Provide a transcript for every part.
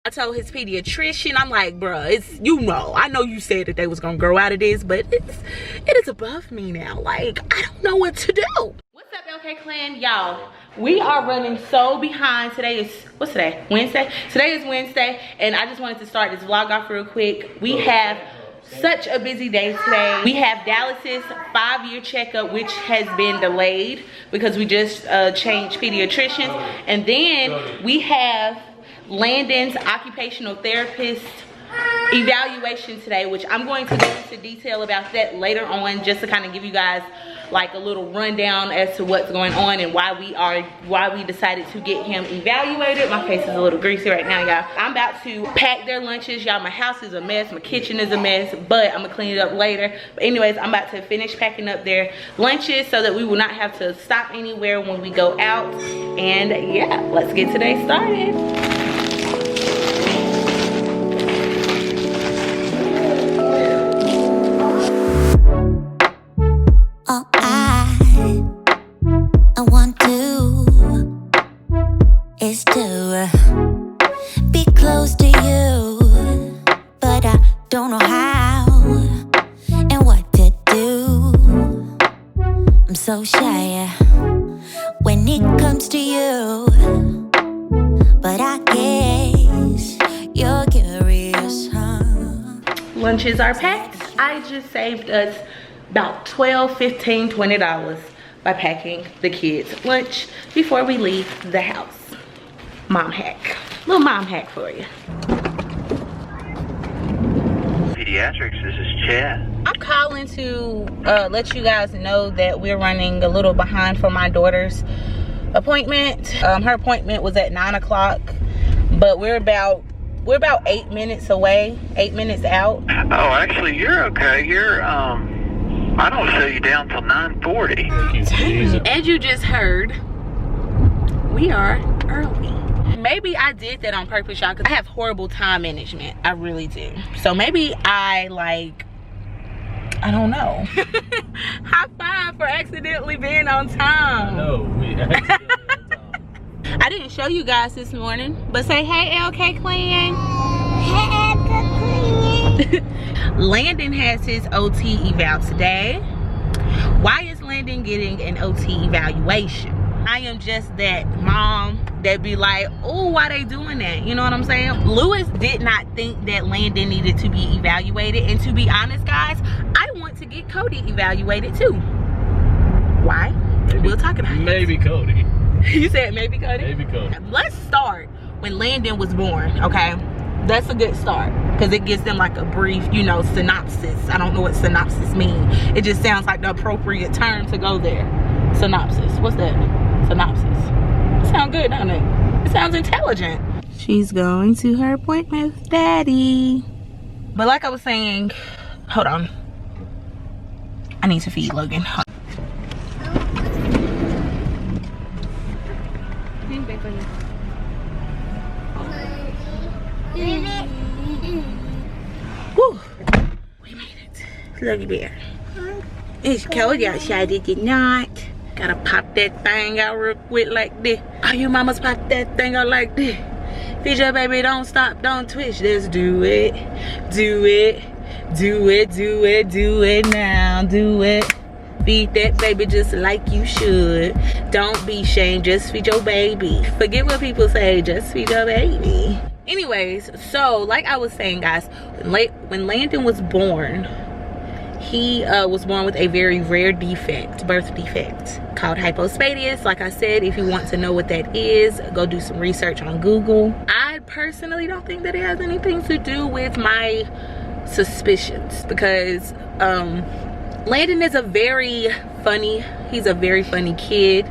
I told his pediatrician, I'm like, bruh, it's, you know, I know you said that they was gonna grow out of this, but it is above me now. Like, I don't know what to do. What's up, LK Clan? Y'all, we are running so behind. Today is, what's today? Wednesday? Today is Wednesday, and I just wanted to start this vlog off real quick. We have such a busy day today. We have Dallas's 5-year checkup, which has been delayed because we just changed pediatricians. And then we have Landon's occupational therapist evaluation today, which I'm going to go into detail about that later on, just to kind of give you guys like a little rundown as to what's going on and why we decided to get him evaluated. My face is a little greasy right now, y'all. I'm about to pack their lunches, y'all. My house is a mess, my kitchen is a mess, but I'm gonna clean it up later. But anyways, I'm about to finish packing up their lunches so that we will not have to stop anywhere when we go out. And yeah, let's get today started. All I want to is to be close to you, but I don't know how and what to do. I'm so shy when it comes to you, but I guess you're curious, huh? Lunches are packed. I just saved us about $12, $15, $20 by packing the kids' lunch before we leave the house. Mom hack. Little mom hack for you. Pediatrics, this is Chad. I'm calling to let you guys know that we're running a little behind for my daughter's appointment. Her appointment was at 9 o'clock, but we're about 8 minutes away, 8 minutes out. Oh, actually, you're okay. You're, I don't show you down till 9:40. As you just heard, we are early. Maybe I did that on purpose, y'all, because I have horrible time management. I really do. So maybe I don't know. High five for accidentally being on time. No, we accidentally on time. I didn't show you guys this morning, but say hey, LK Clan. Hey, Clan. Landon has his OT eval today. Why is Landon getting an OT evaluation? I am just that mom that be like, oh, why they doing that? You know what I'm saying? Lewis did not think that Landon needed to be evaluated. And to be honest, guys, I want to get Cody evaluated too. Why? Maybe, we'll talk about it. Maybe Cody. You said maybe Cody? Maybe Cody. Let's start when Landon was born, okay? That's a good start because it gives them like a brief, you know, synopsis. I don't know what synopsis means. It just sounds like the appropriate term to go there. Synopsis. What's that? Synopsis. It sounds good, doesn't it? It sounds intelligent. She's going to her appointment with Daddy. But like I was saying, hold on. I need to feed Logan. Woo! We made it. Look at there. It's cold outside, is it not? Gotta pop that thing out real quick like this. Oh, you mamas pop that thing out like this. Feed your baby, don't stop, don't twitch. Just do it. Do it. Do it, do it, do it now. Do it. Feed that baby just like you should. Don't be ashamed, just feed your baby. Forget what people say, just feed your baby. Anyways, so like I was saying, guys, when Landon was born, he was born with a very rare defect, birth defect, called hypospadias. Like I said, if you want to know what that is, go do some research on Google. I personally don't think that it has anything to do with my suspicions, because Landon is he's a very funny kid.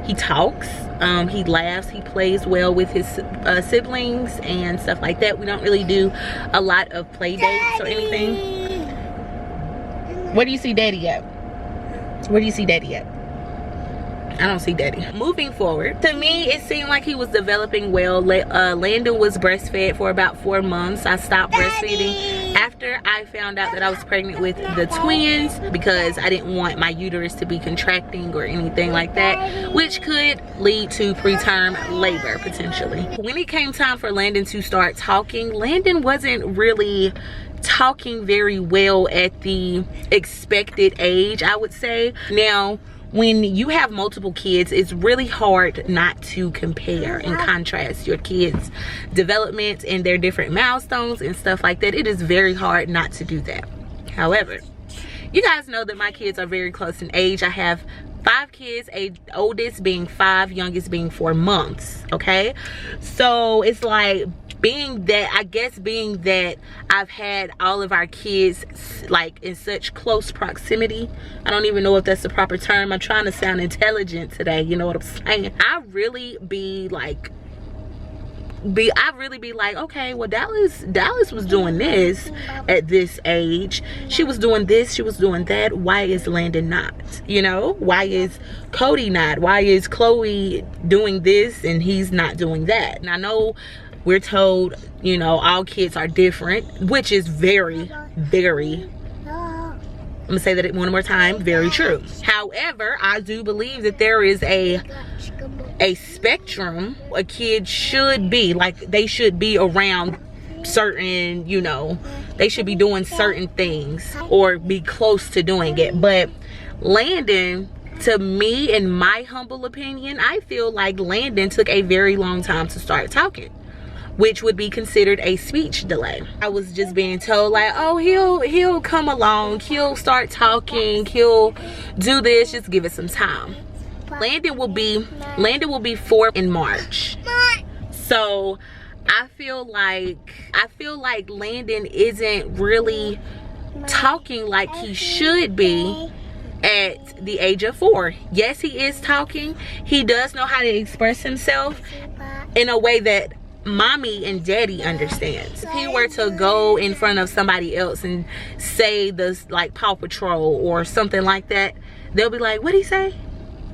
He talks, he laughs, he plays well with his siblings and stuff like that. We don't really do a lot of play dates or anything. Where do you see Daddy at? Where do you see Daddy at? I don't see daddy. Moving forward, to me it seemed like he was developing well. Landon was breastfed for about 4 months. I stopped breastfeeding after I found out that I was pregnant with the twins, because I didn't want my uterus to be contracting or anything like that, which could lead to preterm labor potentially. When it came time for Landon to start talking, Landon wasn't really talking very well at the expected age, I would say. Now, when you have multiple kids, it's really hard not to compare and contrast your kids' development and their different milestones and stuff like that. It is very hard not to do that. However, you guys know that my kids are very close in age. I have 5 kids, oldest being 5, youngest being 4 months, okay? So it's like, being that I've had all of our kids like in such close proximity, I don't even know if that's the proper term. I'm trying to sound intelligent today, you know what I'm saying? I really be like, okay, well, Dallas was doing this at this age. She was doing this, she was doing that. Why is Landon not? You know, why is Cody not? Why is Chloe doing this and he's not doing that? And I know we're told, you know, all kids are different, which is very, very, I'm gonna say that one more time, very true. However, I do believe that there is a spectrum a kid should be, like, they should be around certain, you know, they should be doing certain things or be close to doing it. But Landon, to me, in my humble opinion, I feel like Landon took a very long time to start talking, which would be considered a speech delay. I was just being told like, oh, he'll come along, he'll start talking, he'll do this, just give it some time. Landon will be 4 in March. So I feel like Landon isn't really talking like he should be at the age of 4. Yes, he is talking. He does know how to express himself in a way that mommy and daddy understands. If he were to go in front of somebody else and say this, like Paw Patrol or something like that, they'll be like, what did he say?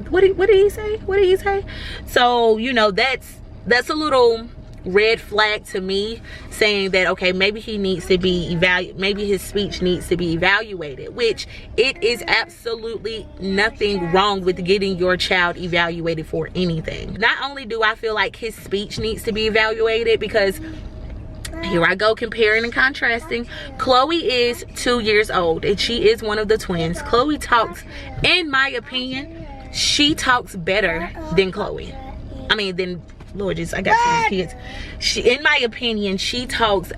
What did he say? What did he say? So, you know, that's a little red flag to me, saying that, okay, maybe he needs to be maybe his speech needs to be evaluated, which it is absolutely nothing wrong with getting your child evaluated for anything. Not only do I feel like his speech needs to be evaluated, because here I go comparing and contrasting. Chloe is 2 years old and she is one of the twins. Chloe talks, in my opinion, she talks better than Chloe. I mean, than Lord Jesus, I got 2 kids. In my opinion, she talks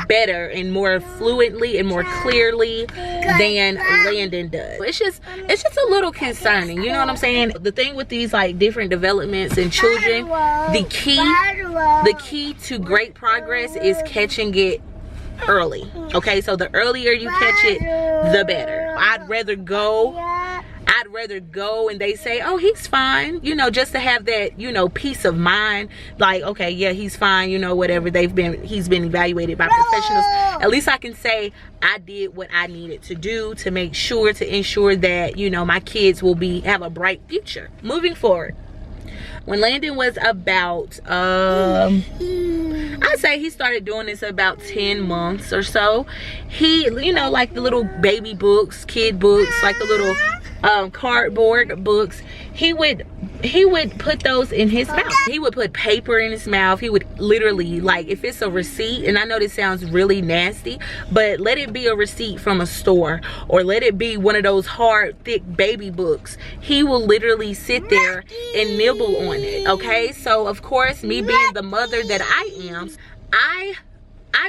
better and more fluently and more clearly than Landon does. It's just a little concerning, you know what I'm saying? The thing with these like different developments in children, the key to great progress is catching it early. Okay, so the earlier you catch it, the better. I'd rather go and they say, oh, he's fine, you know, just to have that, you know, peace of mind, like, okay, yeah, he's fine, you know, whatever, he's been evaluated by professionals. At least I can say I did what I needed to do to make sure, to ensure that, you know, my kids will have a bright future moving forward. When Landon was about I'd say he started doing this about 10 months or so, he, you know, like the little baby books, kid books, like the little cardboard books, he would put those in his mouth. He would put paper in his mouth. He would literally, like, if it's a receipt, and I know this sounds really nasty, but let it be a receipt from a store, or let it be one of those hard, thick baby books, he will literally sit there and nibble on it. Okay, so of course, me being the mother that I am, I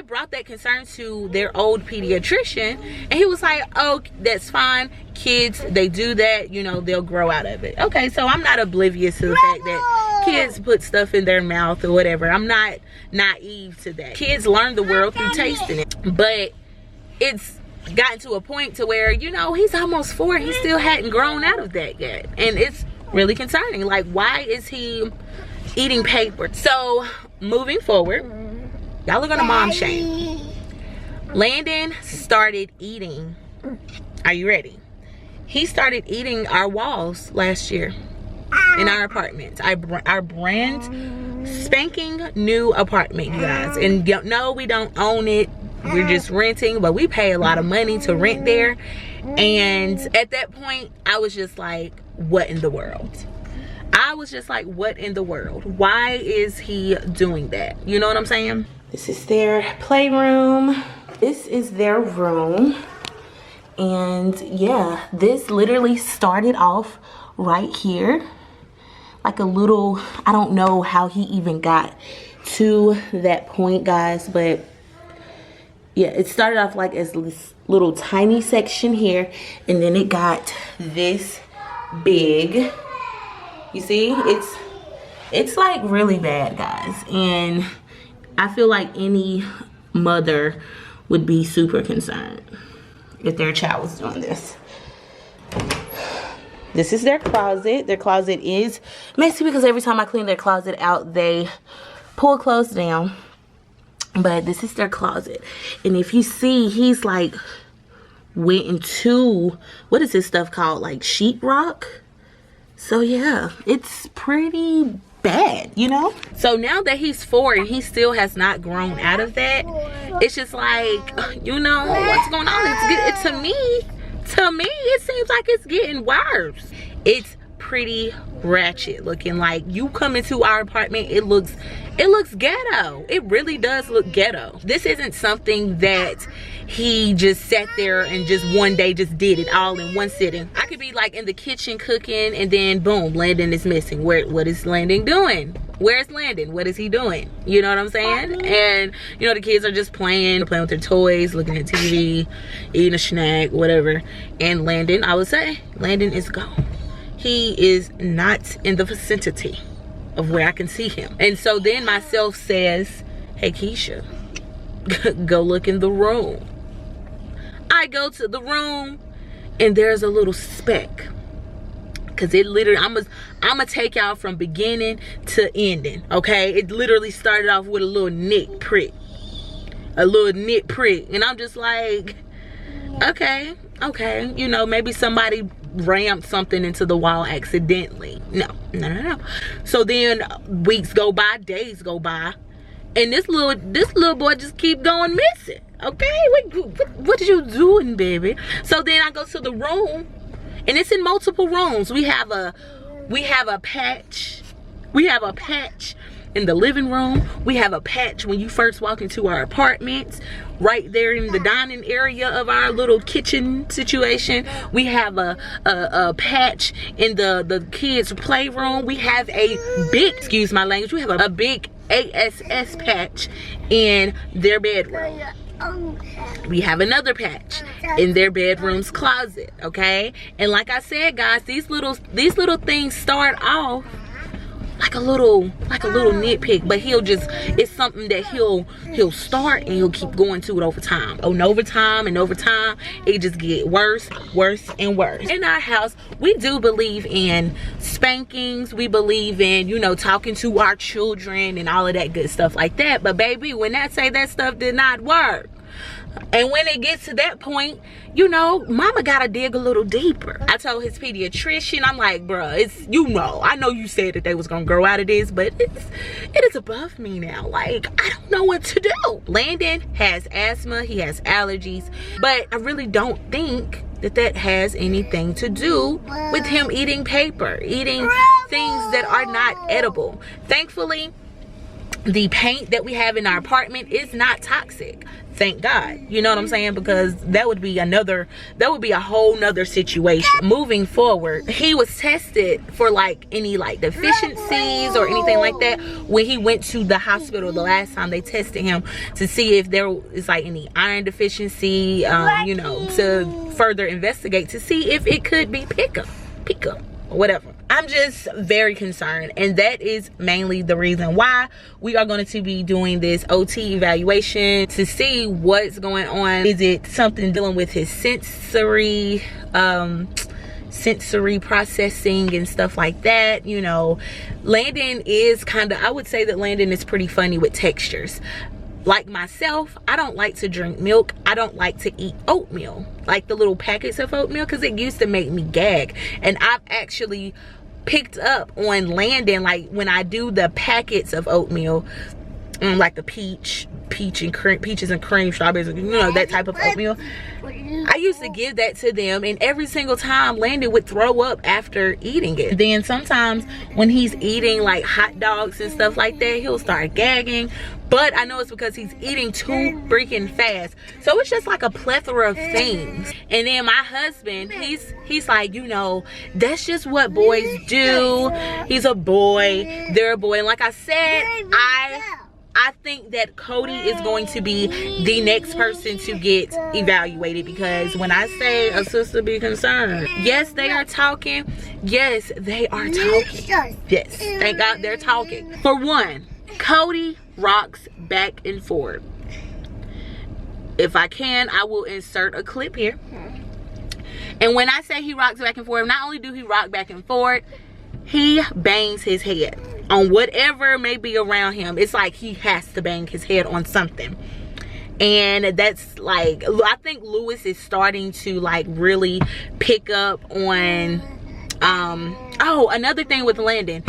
brought that concern to their old pediatrician, and he was like, oh, that's fine, kids, they do that, you know, they'll grow out of it. Okay, so I'm not oblivious to the fact that kids put stuff in their mouth or whatever. I'm not naive to that. Kids learn the world through tasting it, but it's gotten to a point to where, you know, he's almost 4, he still hadn't grown out of that yet, and it's really concerning. Like, why is he eating paper? So moving forward, y'all are gonna mom shame. Landon started eating, are you ready? He started eating our walls last year. in our apartment. Our brand spanking new apartment, you guys. And no, we don't own it. We're just renting, but we pay a lot of money to rent there. And at that point, I was just like, what in the world? I was just like, what in the world? Why is he doing that? You know what I'm saying? This is their playroom. This is their room. And yeah, this literally started off right here. Like a little, I don't know how he even got to that point, guys, but yeah, it started off like as this little tiny section here, and then it got this big. You see, it's like really bad, guys, and I feel like any mother would be super concerned if their child was doing this. This is their closet. Their closet is messy because every time I clean their closet out, they pull clothes down. But this is their closet. And if you see, he's like went into, what is this stuff called? Like sheetrock. So yeah, it's pretty bad, you know? So now that he's 4 and he still has not grown out of that, it's just like, you know, what's going on? To me, it seems like it's getting worse. It's pretty ratchet looking. Like, you come into our apartment, it looks ghetto. It really does look ghetto. This isn't something that he just sat there and just one day just did it all in one sitting. I could be like in the kitchen cooking and then boom, Landon is missing. What is Landon doing? Where's Landon? What is he doing? You know what I'm saying? And you know, the kids are just playing with their toys, looking at TV, eating a snack, whatever. And Landon, I would say, Landon is gone. He is not in the vicinity of where I can see him. And so then myself says, hey Keisha, go look in the room. I go to the room and there's a little speck. Cause it literally, I'm gonna take y'all from beginning to ending, okay? It literally started off with a little nit prick. A little nit prick. And I'm just like, okay, you know, maybe somebody rammed something into the wall accidentally. No. So then weeks go by, days go by, and this little boy just keep going missing. Okay, what are you doing, baby? So then I go to the room, and it's in multiple rooms. We have a patch. We have a patch in the living room. We have a patch when you first walk into our apartment, right there in the dining area of our little kitchen situation. We have a patch in the kids' playroom. We have a big, excuse my language, we have a big ASS patch in their bedroom. We have another patch in their bedroom's closet, okay? And like I said, guys, these little things start off like a little nitpick, but it's something that he'll start and he'll keep going to it over time. And over time, it just get worse and worse. In our house, we do believe in spankings. We believe in, you know, talking to our children and all of that good stuff like that. But baby, when that stuff did not work, and when it gets to that point, you know, mama gotta dig a little deeper. I told his pediatrician, I'm like, bruh, it's, you know, I know you said that they was gonna grow out of this, but it is above me now. Like, I don't know what to do. Landon has asthma, he has allergies, but I really don't think that has anything to do with him eating paper, eating things that are not edible. Thankfully, the paint that we have in our apartment is not toxic. Thank God. You know what I'm saying? Because that would be a whole nother situation. Moving forward, he was tested for like any like deficiencies or anything like that when he went to the hospital the last time they tested him to see if there is like any iron deficiency, you know, to further investigate to see if it could be pica or whatever. I'm just very concerned, and that is mainly the reason why we are going to be doing this OT evaluation to see what's going on. Is it something dealing with his sensory processing and stuff like that? You know, Landon is I would say that Landon is pretty funny with textures. Like myself, I don't like to drink milk. I don't like to eat oatmeal, like the little packets of oatmeal, because it used to make me gag. And I've actually picked up on Landon, like when I do the packets of oatmeal, like the peaches and cream, strawberries, you know, that type of oatmeal. I used to give that to them, and every single time Landon would throw up after eating it. Then sometimes when he's eating like hot dogs and stuff like that, he'll start gagging. But I know it's because he's eating too freaking fast. So it's just like a plethora of things. And then my husband, he's like, you know, that's just what boys do. He's a boy, they're a boy. And like I said, I think that Cody is going to be the next person to get evaluated, because when I say a sister be concerned, yes, they are talking. Yes, they are talking. Yes, thank God they're talking. For one, Cody rocks back and forth. If I can, I will insert a clip here. And when I say he rocks back and forth, not only do he rock back and forth, he bangs his head on whatever may be around him. It's like he has to bang his head on something. And that's like, I think Lewis is starting to like really pick up on oh, another thing with Landon.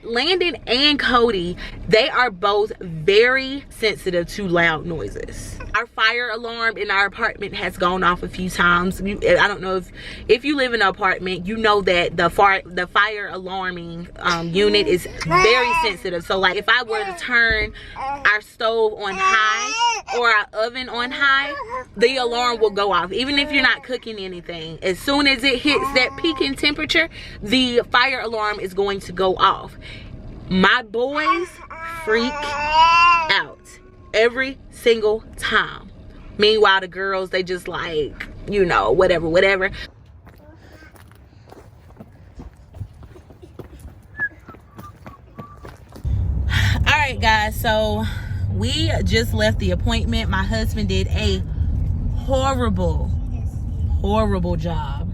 Landon and Cody, they are both very sensitive to loud noises. Our fire alarm in our apartment has gone off a few times. I don't know if you live in an apartment, you know that the fire alarming unit is very sensitive. So like if I were to turn our stove on high or our oven on high, the alarm will go off. Even if you're not cooking anything, as soon as it hits that peaking temperature, the fire alarm is going to go off. My boys freak out every single time. Meanwhile, the girls, they just like, you know, whatever. Alright guys, so we just left the appointment. My husband did a horrible job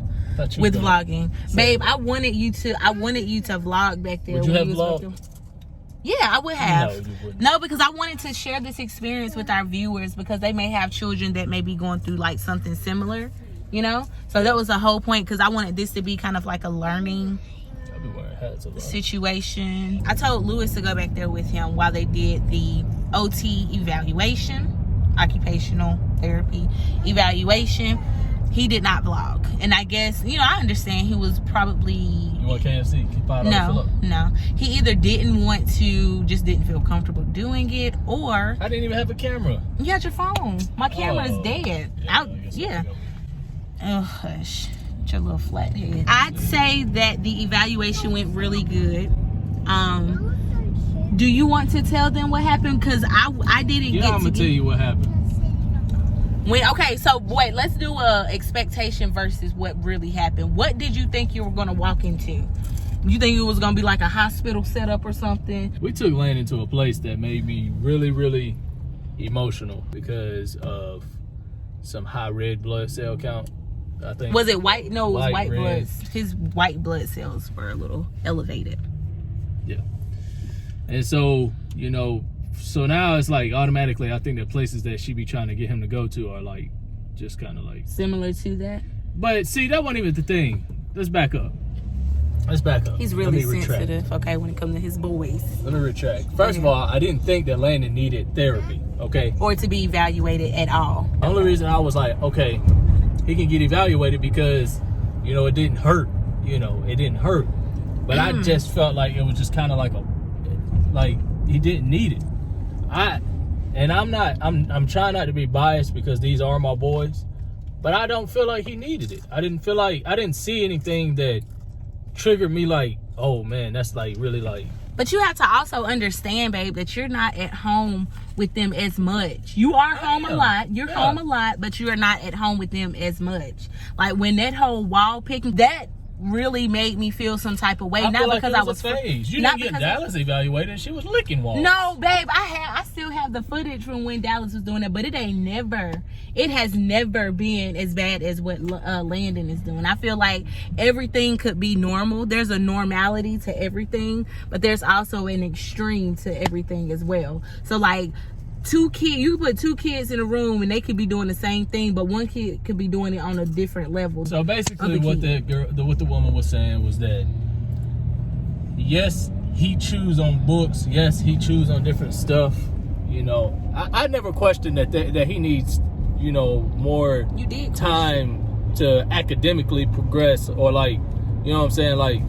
with vlogging. Babe, I wanted you to vlog back there. Would you have vlogged? Yeah, I would have. No, you wouldn't. No, because I wanted to share this experience with our viewers, because they may have children that may be going through like something similar, you know? So that was the whole point, because I wanted this to be kind of like a learning situation. I told Lewis to go back there with him while they did the OT evaluation, occupational therapy evaluation. He did not vlog, and I guess, you know, I understand he was probably... You want KFC? No. He either didn't want to, just didn't feel comfortable doing it, or... I didn't even have a camera. You got your phone. My camera is dead. Yeah. Oh, hush. Your little flat head. I'd say that the evaluation went really good. Do you want to tell them what happened? Because I didn't get to... I'm going to tell you what happened. Okay, so wait, let's do a expectation versus what really happened. What did you think you were gonna walk into? You think it was gonna be like a hospital setup or something? We took Landon to a place that made me really, really emotional because of some high red blood cell count. I think. Was it white? No, it was white blood. His white blood cells were a little elevated. Yeah, and so, you know. So now it's like automatically I think the places that she be trying to get him to go to are like just kind of like similar to that. But see, that wasn't even the thing. Let's back up. He's really sensitive, okay, when it comes to his boys. Let me retract. First of all, I didn't think that Landon needed therapy, okay? Or to be evaluated at all. The only reason I was like, okay, he can get evaluated because, you know, it didn't hurt. You know, it didn't hurt. But I just felt like it was just kind of like he didn't need it. I'm trying not to be biased because these are my boys, but I don't feel like he needed it. I didn't see anything that triggered me like, oh man, that's like really like. But you have to also understand, babe, that you're not at home with them as much. You are home a lot. You're home a lot, but you are not at home with them as much. Like when that whole wall picking, that really made me feel some type of way. Not because I was phased. You didn't get Dallas evaluated. She was licking walls. No, babe, I still have the footage from when Dallas was doing that, but it has never been as bad as what Landon is doing. I feel like everything could be normal. There's a normality to everything, but there's also an extreme to everything as well. So like you put two kids in a room and they could be doing the same thing, but one kid could be doing it on a different level. So basically what the woman was saying was that yes, he chews on books. Yes, he chews on different stuff. You know, I never questioned that he needs, you know, more time to academically progress, or like, you know what I'm saying, like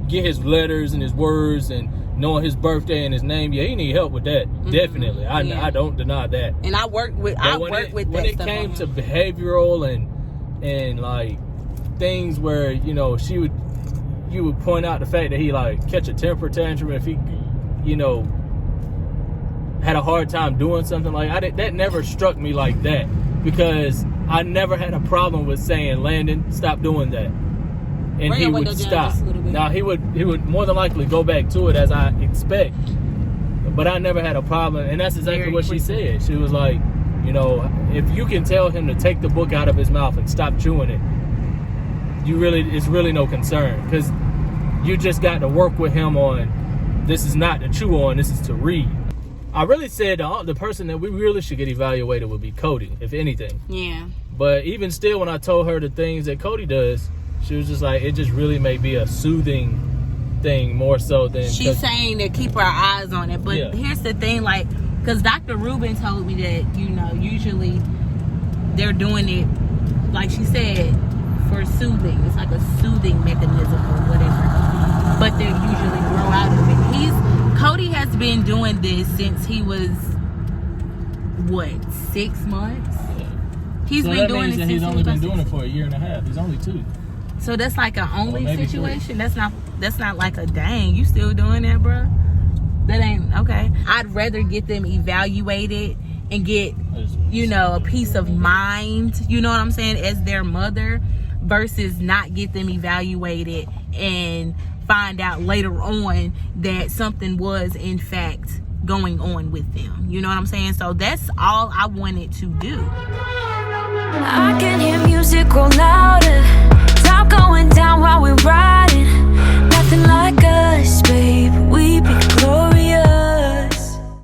get his letters and his words and knowing his birthday and his name. Yeah, he need help with that. Definitely. I don't deny that. And I work with that when it came to behavioral and like things where, you know, you would point out the fact that he like catch a temper tantrum if he, you know, had a hard time doing something. Like that never struck me like that, because I never had a problem with saying, Landon, stop doing that. And he would stop. Now he would more than likely go back to it, as I expect. But I never had a problem, and that's exactly what she said. She was like, you know, if you can tell him to take the book out of his mouth and stop chewing it, it's really no concern, because you just got to work with him on, this is not to chew on, this is to read. I really said the person that we really should get evaluated would be Cody, if anything. Yeah. But even still, when I told her the things that Cody does, she was just like, it just really may be a soothing thing more so than... She's saying to keep our eyes on it. But here's the thing, like, because Dr. Rubin told me that, you know, usually they're doing it, like she said, for soothing. It's like a soothing mechanism or whatever. But they usually grow out of it. Cody has been doing this since he was, what, 6 months? He's been doing it since he's only been doing it for a year and a half. He's only 2. So that's like an only situation. 3. That's not like a dang. You still doing that, bro? That ain't okay. I'd rather get them evaluated and get, you know, a peace of mind. You know what I'm saying? As their mother, versus not get them evaluated and find out later on that something was in fact going on with them. You know what I'm saying? So that's all I wanted to do. I can hear music grow louder, top going down while we're riding. Nothing like us, babe. We be